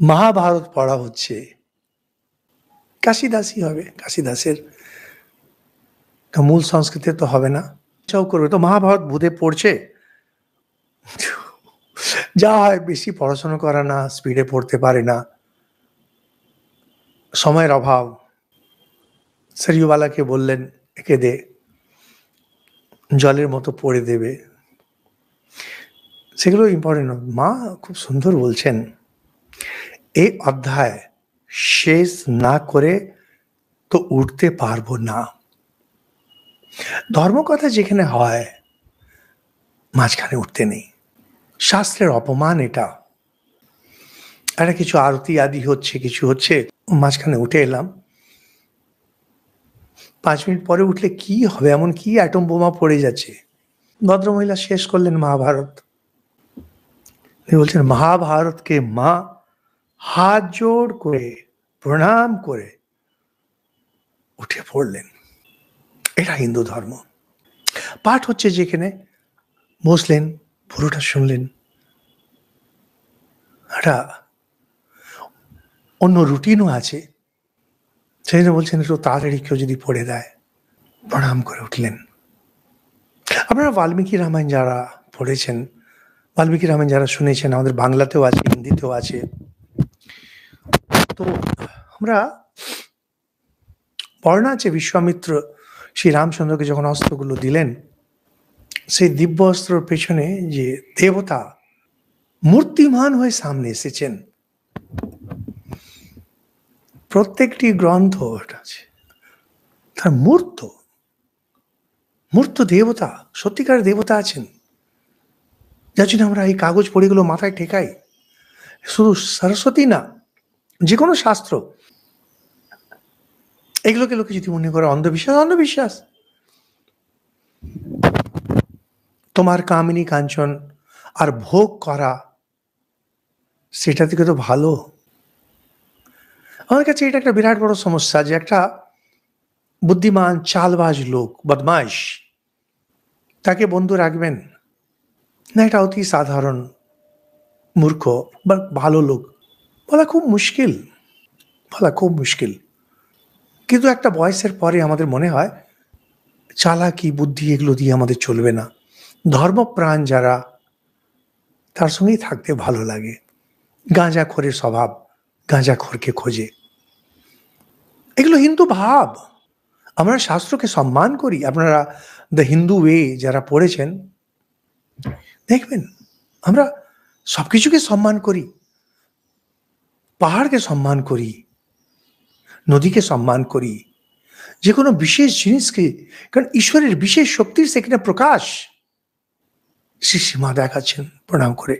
মহাভারত পড়া হচ্ছে, কাশিদাসই হবে, কাশিদাসের মূল সংস্কৃতে তো হবে না, চাও করবে তো মহাভারত বুধে পড়ছে। যা হয় বেশি পড়াশোনা করে না, স্পিডে পড়তে পারে না, সময়ের অভাব। সরিওয়ালাকে বললেন একে দে, জলের মতো পড়ে দেবে, সেগুলো ইম্পর্টেন্ট। মা খুব সুন্দর বলছেন, এই অধ্যায় শেষ না করে তো উঠতে পারবো না। ধর্মকথা যেখানে হয় মাঝখানে উঠতে নেই, শাস্ত্রের অপমান এটা। একটা কিছু আরতি আদি হচ্ছে, কিছু হচ্ছে, মাঝখানে উঠে এলাম, 5 মিনিট পরে উঠলে কি হবে, এমন কি অ্যাটম বোমা পড়ে যাচ্ছে। ভদ্রমহিলা শেষ করলেন মহাভারত। তিনি বলছেন মহাভারতকে মা হাত জোড় করে প্রণাম করে উঠে পড়লেন। এটা হিন্দু ধর্ম। পাঠ হচ্ছে যেখানে বসলেন, পুরোটা শুনলেন। একটা অন্য রুটিনও আছে, সেই জন্য বলছেন একটু তাড়াতাড়ি কেউ যদি পড়ে দেয়, প্রণাম করে উঠলেন। আপনারা বাল্মীকি রামায়ণ যারা পড়েছেন, বাল্মীকি রামায়ণ যারা শুনেছেন, আমাদের বাংলাতেও আছে, হিন্দিতেও আছে, তো আমরা বর্ণনা আছে বিশ্বামিত্র শ্রী রামচন্দ্রকে যখন অস্ত্রগুলো দিলেন, সেই দিব্য অস্ত্রের পেছনে যে দেবতা মূর্তিমান হয়ে সামনে এসেছেন। প্রত্যেকটি গ্রন্থ আছে তার মূর্ত মূর্ত দেবতা, সত্যিকার দেবতা আছেন, যার জন্য আমরা এই কাগজ পড়িগুলো মাথায় ঠেকাই। শুধু সরস্বতী না, যে কোনো শাস্ত্র, এগুলোকে লোকে যদি মনে করে অন্ধবিশ্বাস, অন্ধবিশ্বাস। তোমার কামিনী কাঞ্চন আর ভোগ করা, সেটা থেকে তো ভালো। আমার কাছে এটা একটা বিরাট বড় সমস্যা, যে একটা বুদ্ধিমান চালবাজ লোক, বদমাইশ, তাকে বন্ধু রাখবেন না এটা অতি সাধারণ মূর্খ বা ভালো লোক, বলা খুব মুশকিল, বলা খুব মুশকিল। কিন্তু একটা বয়সের পরে আমাদের মনে হয় চালাকি বুদ্ধি এগুলো দিয়ে আমাদের চলবে না। ধর্মপ্রাণ যারা, তার সঙ্গেই থাকতে ভালো লাগে। গাঁজাখোরের স্বভাব, গাঁজাখোরকে খোঁজে, এগুলো হিন্দু ভাব। আমরা শাস্ত্রকে সম্মান করি। আপনারা দ্য হিন্দু ওয়ে যারা পড়েছেন দেখবেন, আমরা সবকিছুকে সম্মান করি, পাহাড়কে সম্মান করি, নদীকে সম্মান করি, যে কোনো বিশেষ জিনিসকে, কারণ ঈশ্বরের বিশেষ শক্তির সেখানে প্রকাশ। সে সীমা দেখাচ্ছেন প্রণাম করে।